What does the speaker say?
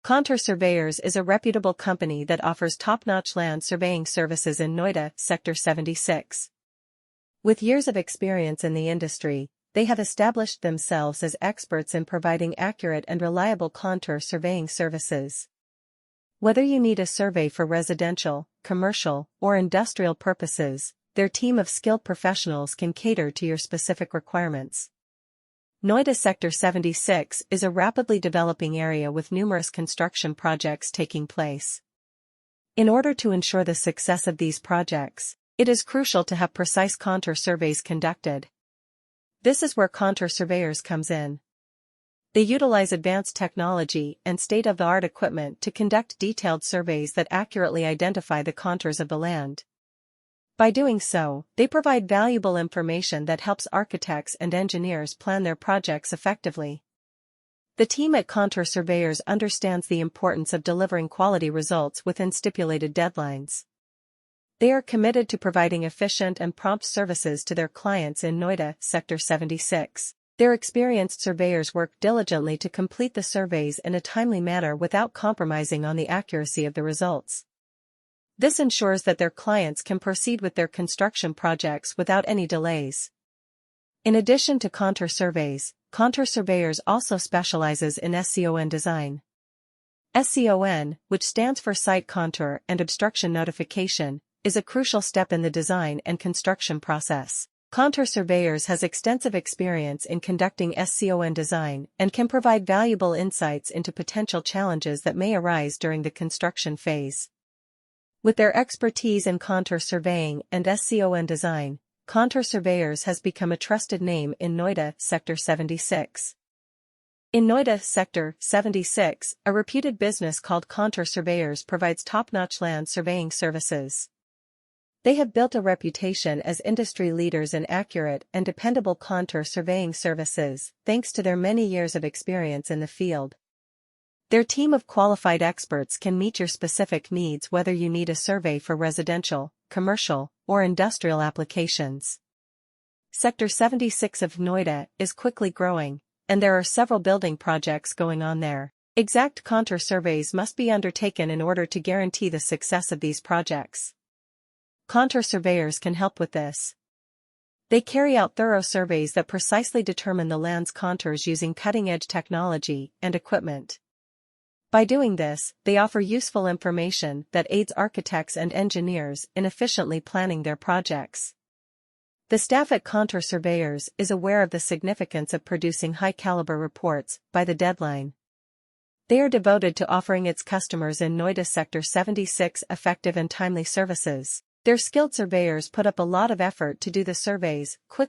Contour Surveyors is a reputable company that offers top-notch land surveying services in Noida Sector 76. With years of experience in the industry, they have established themselves as experts in providing accurate and reliable contour surveying services. Whether you need a survey for residential, commercial, or industrial purposes, their team of skilled professionals can cater to your specific requirements. Noida Sector 76 is a rapidly developing area with numerous construction projects taking place. In order to ensure the success of these projects, it is crucial to have precise contour surveys conducted. This is where Contour Surveyors comes in. They utilize advanced technology and state-of-the-art equipment to conduct detailed surveys that accurately identify the contours of the land. By doing so, they provide valuable information that helps architects and engineers plan their projects effectively. The team at Contour Surveyors understands the importance of delivering quality results within stipulated deadlines. They are committed to providing efficient and prompt services to their clients in Noida Sector 76. Their experienced surveyors work diligently to complete the surveys in a timely manner without compromising on the accuracy of the results. This ensures that their clients can proceed with their construction projects without any delays. In addition to contour surveys, Contour Surveyors also specializes in SCON design. SCON, which stands for Site Contour and Obstruction Notification, is a crucial step in the design and construction process. Contour Surveyors has extensive experience in conducting SCON design and can provide valuable insights into potential challenges that may arise during the construction phase. With their expertise in contour surveying and SCON design, Contour Surveyors has become a trusted name in Noida Sector 76. In Noida Sector 76, a reputed business called Contour Surveyors provides top-notch land surveying services. They have built a reputation as industry leaders in accurate and dependable contour surveying services, thanks to their many years of experience in the field. Their team of qualified experts can meet your specific needs whether you need a survey for residential, commercial, or industrial applications. Sector 76 of Noida is quickly growing, and there are several building projects going on there. Exact contour surveys must be undertaken in order to guarantee the success of these projects. Contour Surveyors can help with this. They carry out thorough surveys that precisely determine the land's contours using cutting-edge technology and equipment. By doing this, they offer useful information that aids architects and engineers in efficiently planning their projects. The staff at Contour Surveyors is aware of the significance of producing high-caliber reports by the deadline. They are devoted to offering its customers in Noida Sector 76 effective and timely services. Their skilled surveyors put up a lot of effort to do the surveys quickly